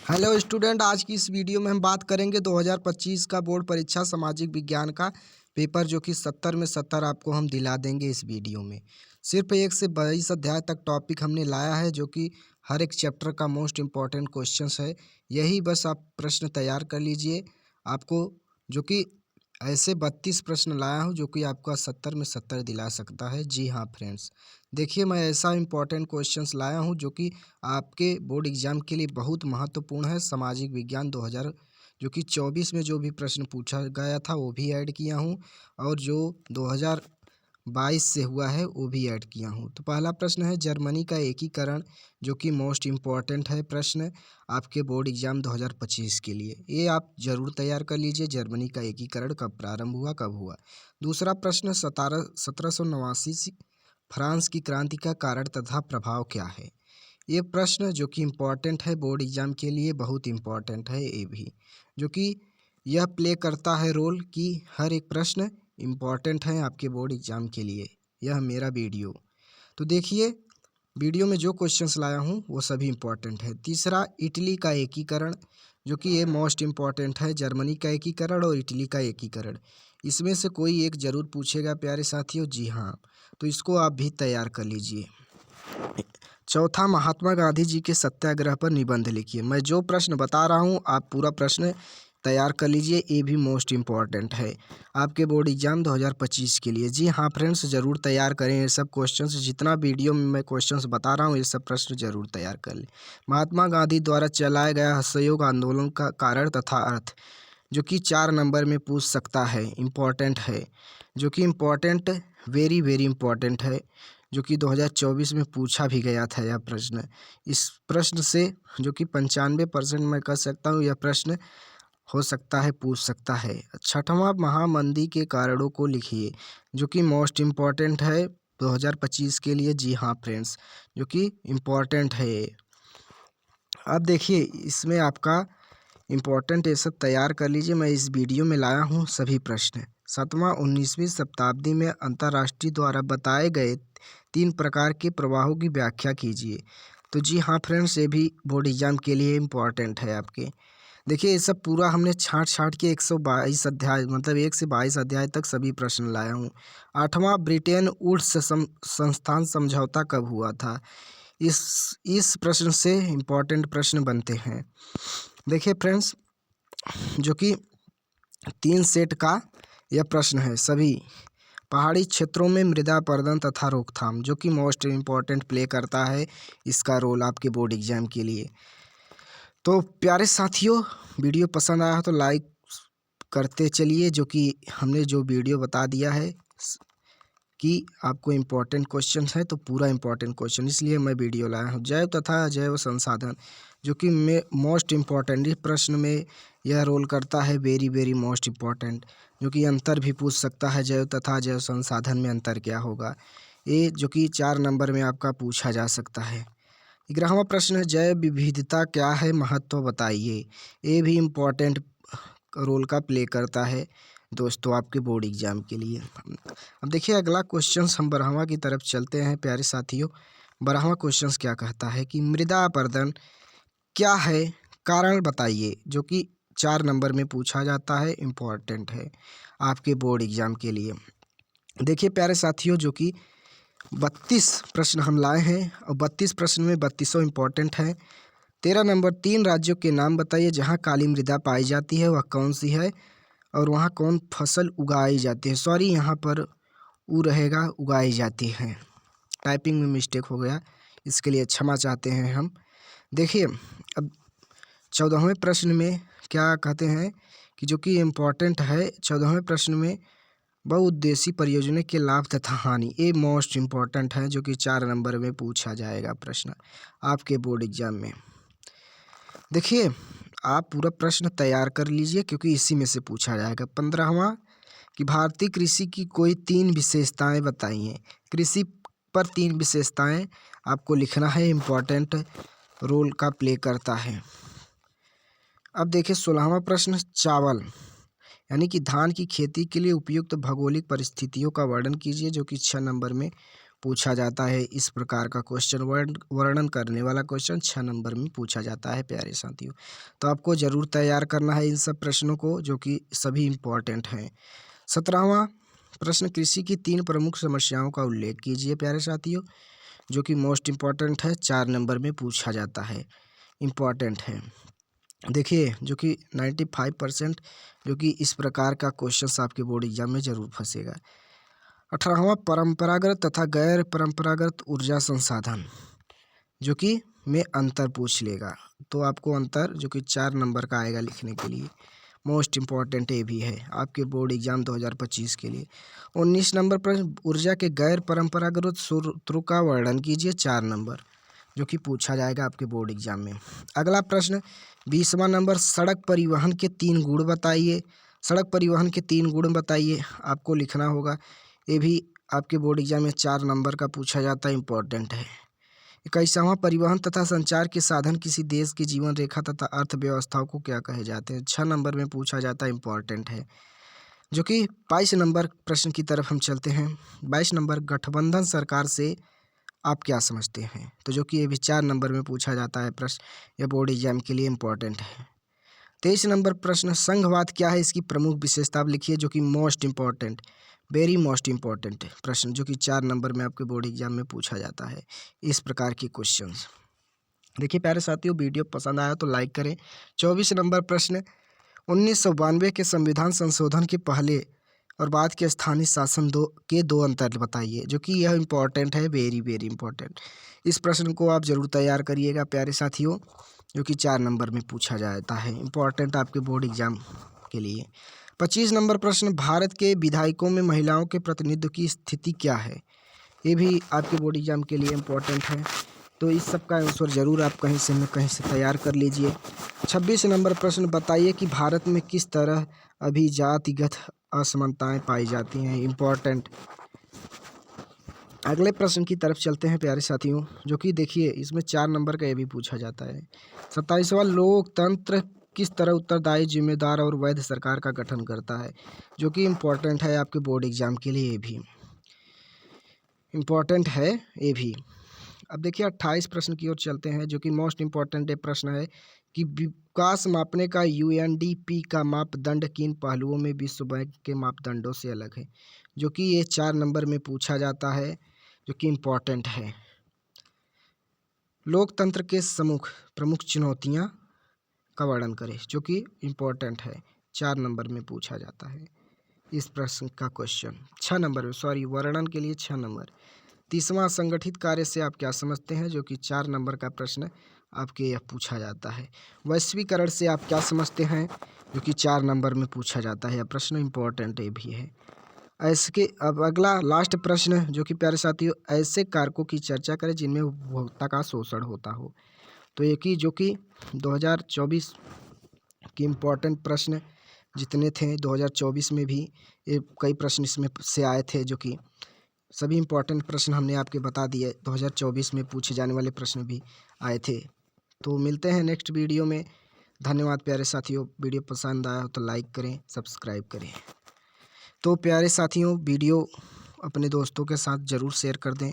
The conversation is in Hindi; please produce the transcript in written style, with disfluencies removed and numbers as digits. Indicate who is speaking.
Speaker 1: हेलो स्टूडेंट, आज की इस वीडियो में हम बात करेंगे 2025 का बोर्ड परीक्षा सामाजिक विज्ञान का पेपर, जो कि 70 में 70 आपको हम दिला देंगे इस वीडियो में। सिर्फ 1 से 22 अध्याय तक टॉपिक हमने लाया है, जो कि हर एक चैप्टर का मोस्ट इम्पॉर्टेंट क्वेश्चंस है। यही बस आप प्रश्न तैयार कर लीजिए। आपको जो कि ऐसे 32 प्रश्न लाया हूँ जो कि आपका 70 में 70 दिला सकता है। जी हाँ फ्रेंड्स, देखिए मैं ऐसा इम्पोर्टेंट क्वेश्चंस लाया हूँ जो कि आपके बोर्ड एग्जाम के लिए बहुत महत्वपूर्ण है। सामाजिक विज्ञान 2024 में जो भी प्रश्न पूछा गया था वो भी ऐड किया हूँ, और जो 2022 से हुआ है वो भी ऐड किया हूँ। तो पहला प्रश्न है जर्मनी का एकीकरण, जो कि मोस्ट इम्पॉर्टेंट है प्रश्न आपके बोर्ड एग्जाम 2025 के लिए। ये आप जरूर तैयार कर लीजिए, जर्मनी का एकीकरण कब प्रारंभ हुआ, कब हुआ। दूसरा प्रश्न 1789 फ्रांस की क्रांति का कारण तथा प्रभाव क्या है। ये प्रश्न जो कि इम्पोर्टेंट है बोर्ड एग्जाम के लिए, बहुत इम्पोर्टेंट है ये भी, जो कि यह प्ले करता है रोल कि हर एक प्रश्न इम्पोर्टेंट है आपके बोर्ड एग्जाम के लिए। यह मेरा वीडियो, तो देखिए वीडियो में जो क्वेश्चंस लाया हूँ वो सभी इम्पोर्टेंट है। तीसरा इटली का एकीकरण, जो कि ये मोस्ट इम्पॉर्टेंट है। जर्मनी का एकीकरण और इटली का एकीकरण, इसमें से कोई एक ज़रूर पूछेगा प्यारे साथियों। जी हाँ, तो इसको आप भी तैयार कर लीजिए। चौथा महात्मा गांधी जी के सत्याग्रह पर निबंध लिखिए। मैं जो प्रश्न बता रहा हूँ आप पूरा प्रश्न तैयार कर लीजिए, ये भी मोस्ट इम्पॉर्टेंट है आपके बोर्ड एग्जाम 2025 के लिए। जी हाँ फ्रेंड्स, ज़रूर तैयार करें ये सब क्वेश्चंस। जितना वीडियो में मैं क्वेश्चंस बता रहा हूँ ये सब प्रश्न ज़रूर तैयार कर लें। महात्मा गांधी द्वारा चलाया गया असहयोग आंदोलन का कारण तथा अर्थ, जो कि 4 नंबर में पूछ सकता है, इम्पॉर्टेंट है, जो कि इम्पॉर्टेंट वेरी वेरी इम्पॉर्टेंट है, जो कि 2024 में पूछा भी गया था यह प्रश्न। इस प्रश्न से जो कि 95% मैं कह सकता हूँ यह प्रश्न हो सकता है, पूछ सकता है। छठवां महामंदी के कारणों को लिखिए, जो कि मोस्ट इम्पॉर्टेंट है 2025 के लिए। जी हाँ फ्रेंड्स, जो कि इम्पॉर्टेंट है। अब देखिए इसमें आपका इम्पोर्टेंट ये सब तैयार कर लीजिए। मैं इस वीडियो में लाया हूँ सभी प्रश्न। 7वां 19वीं शताब्दी में अंतर्राष्ट्रीय द्वारा बताए गए 3 प्रकार के प्रवाहों की व्याख्या कीजिए। तो जी हाँ फ्रेंड्स, ये भी बोर्ड एग्जाम के लिए इम्पोर्टेंट है आपके। देखिए ये सब पूरा हमने छाँट छाँट के 122 अध्याय, मतलब 1 से 22 अध्याय तक सभी प्रश्न लाया हूँ। 8वां ब्रिटेन वुड्स संस्थान समझौता कब हुआ था। इस प्रश्न से इम्पोर्टेंट प्रश्न बनते हैं। देखिए फ्रेंड्स, जो कि 3 सेट का यह प्रश्न है। सभी पहाड़ी क्षेत्रों में मृदा अपरदन तथा रोकथाम, जो कि मोस्ट इम्पॉर्टेंट प्ले करता है इसका रोल आपके बोर्ड एग्जाम के लिए। तो प्यारे साथियों, वीडियो पसंद आया हो तो लाइक करते चलिए, जो कि हमने जो वीडियो बता दिया है कि आपको इम्पोर्टेंट क्वेश्चन है, तो पूरा इम्पोर्टेंट क्वेश्चन इसलिए मैं वीडियो लाया हूँ। जैव तथा अजैव संसाधन, जो कि मोस्ट इम्पॉर्टेंट, इस प्रश्न में यह रोल करता है, वेरी वेरी मोस्ट इम्पॉर्टेंट, जो कि अंतर भी पूछ सकता है, जैव तथा अजैव संसाधन में अंतर क्या होगा। ये जो कि 4 नंबर में आपका पूछा जा सकता है। 11वां प्रश्न है जैव विविधता क्या है, महत्व बताइए। ये भी इम्पोर्टेंट रोल का प्ले करता है दोस्तों आपके बोर्ड एग्जाम के लिए। अब देखिए अगला क्वेश्चन, हम 12वां की तरफ चलते हैं प्यारे साथियों। 12वां क्वेश्चन क्या कहता है कि मृदा अपरदन क्या है, कारण बताइए, जो कि 4 नंबर में पूछा जाता है, इम्पोर्टेंट है आपके बोर्ड एग्जाम के लिए। देखिए प्यारे साथियों, जो कि 32 प्रश्न हम लाए हैं और 32 प्रश्न में 32 इम्पोर्टेंट है। 13 नंबर, 3 राज्यों के नाम बताइए जहाँ काली मृदा पाई जाती है, वह कौन सी है और वहाँ कौन फसल उगाई जाती है। सॉरी, यहाँ पर रहेगा उगाई जाती है, टाइपिंग में मिस्टेक हो गया, इसके लिए क्षमा चाहते हैं हम। देखिए अब 14वें प्रश्न में क्या कहते हैं कि जो कि इम्पोर्टेंट है 14वें प्रश्न में बहुउद्देशीय परियोजना के लाभ तथा हानि, ये मोस्ट इम्पॉर्टेंट है, जो कि 4 नंबर में पूछा जाएगा प्रश्न आपके बोर्ड एग्जाम में। देखिए आप पूरा प्रश्न तैयार कर लीजिए क्योंकि इसी में से पूछा जाएगा। 15वां कि भारतीय कृषि की कोई 3 विशेषताएं बताइए। कृषि पर 3 विशेषताएं आपको लिखना है, इम्पोर्टेंट रोल का प्ले करता है। अब देखिए 16वां प्रश्न, चावल यानी कि धान की खेती के लिए उपयुक्त भौगोलिक परिस्थितियों का वर्णन कीजिए, जो कि 6 नंबर में पूछा जाता है। इस प्रकार का क्वेश्चन वर्णन करने वाला क्वेश्चन 6 नंबर में पूछा जाता है प्यारे साथियों। तो आपको ज़रूर तैयार करना है इन सब प्रश्नों को, जो कि सभी इम्पोर्टेंट हैं। 17वां प्रश्न, कृषि की 3 प्रमुख समस्याओं का उल्लेख कीजिए प्यारे साथियों, जो कि मोस्ट इम्पॉर्टेंट है, 4 नंबर में पूछा जाता है, इम्पॉर्टेंट है। देखिए जो कि 95% जो कि इस प्रकार का क्वेश्चन आपके बोर्ड एग्जाम में ज़रूर फंसेगा। 18वां, परंपरागत तथा गैर परंपरागत ऊर्जा संसाधन, जो कि में अंतर पूछ लेगा। तो आपको अंतर जो कि 4 नंबर का आएगा लिखने के लिए, मोस्ट इम्पॉर्टेंट ये भी है आपके बोर्ड एग्जाम 2025 के लिए। 19 नंबर प्रश्न, ऊर्जा के गैर परंपरागत स्रोतों का वर्णन कीजिए, 4 नंबर, जो कि पूछा जाएगा आपके बोर्ड एग्जाम में। अगला प्रश्न 20वां नंबर, सड़क परिवहन के 3 गुण बताइए। सड़क परिवहन के 3 गुण बताइए, आपको लिखना होगा। ये भी आपके बोर्ड एग्जाम में 4 नंबर का पूछा जाता है, इम्पोर्टेंट है। 21वां, परिवहन तथा संचार के साधन किसी देश की जीवन रेखा तथा अर्थव्यवस्थाओं को क्या कहे जाते हैं, 6 नंबर में पूछा जाता है, इम्पोर्टेंट है। जो कि 22 नंबर प्रश्न की तरफ हम चलते हैं। 22 नंबर, गठबंधन सरकार से आप क्या समझते हैं, तो जो कि ये भी 4 नंबर में पूछा जाता है प्रश्न, यह बोर्ड एग्जाम के लिए इम्पोर्टेंट है। 23 नंबर प्रश्न, संघवाद क्या है, इसकी प्रमुख विशेषता आप लिखिए, जो कि most important, very most important प्रश्न, जो कि 4 नंबर में आपके बोर्ड एग्जाम में पूछा जाता है इस प्रकार के क्वेश्चंस। देखिए प्यारे साथियों, वीडियो पसंद आया तो लाइक करें। 24 नंबर प्रश्न, 1992 के संविधान संशोधन के पहले और बाद के स्थानीय शासन के दो अंतर बताइए, जो कि यह इम्पोर्टेंट है, वेरी वेरी इंपॉर्टेंट। इस प्रश्न को आप जरूर तैयार करिएगा प्यारे साथियों, जो कि 4 नंबर में पूछा जाता है, इम्पोर्टेंट आपके बोर्ड एग्जाम के लिए। 25 नंबर प्रश्न, भारत के विधायकों में महिलाओं के प्रतिनिधित्व की स्थिति क्या है, ये भी आपके बोर्ड एग्जाम के लिए इम्पोर्टेंट है। तो इस सब का आंसर ज़रूर आप कहीं से न कहीं से तैयार कर लीजिए। 26 नंबर प्रश्न, बताइए कि भारत में किस तरह अभी जातिगत असमानताएं पाई जाती हैं, इम्पोर्टेंट। अगले प्रश्न की तरफ चलते हैं प्यारे साथियों, जो कि देखिए इसमें 4 नंबर का ये भी पूछा जाता है। 27वां, लोकतंत्र किस तरह उत्तरदायी, जिम्मेदार और वैध सरकार का गठन करता है, जो कि इम्पोर्टेंट है आपके बोर्ड एग्जाम के लिए, ये भी इम्पोर्टेंट है ये भी। अब देखिए 28 प्रश्न की ओर चलते हैं, जो कि मोस्ट इम्पॉर्टेंट प्रश्न है कि विकास मापने का यूएनडीपी का मापदंड किन पहलुओं में विश्व बैंक के मापदंडों से अलग है, जो कि ये 4 नंबर में पूछा जाता है, जो कि इम्पोर्टेंट है। लोकतंत्र के प्रमुख चुनौतियां का वर्णन करें, जो कि इम्पोर्टेंट है, 4 नंबर में पूछा जाता है इस प्रश्न का क्वेश्चन, 6 नंबर में, सॉरी वर्णन के लिए 6 नंबर। 30वां, संगठित कार्य से आप क्या समझते हैं, जो कि 4 नंबर का प्रश्न आपके यह पूछा जाता है। वैश्वीकरण से आप क्या समझते हैं, जो कि 4 नंबर में पूछा जाता है, यह प्रश्न इम्पोर्टेंट ये भी है। ऐसे के अब अगला लास्ट प्रश्न, जो कि प्यारे साथियों, ऐसे कारकों की चर्चा करें जिनमें उपभोक्ता का शोषण होता हो, तो ये कि जो कि 2024 के इम्पोर्टेंट प्रश्न जितने थे 2024 में भी ये कई प्रश्न इसमें से आए थे, जो कि सभी इम्पोर्टेंट प्रश्न हमने आपके बता दिए, 2024 में पूछे जाने वाले प्रश्न भी आए थे। तो मिलते हैं नेक्स्ट वीडियो में। धन्यवाद प्यारे साथियों, वीडियो पसंद आया हो तो लाइक करें, सब्सक्राइब करें। तो प्यारे साथियों, वीडियो अपने दोस्तों के साथ ज़रूर शेयर कर दें।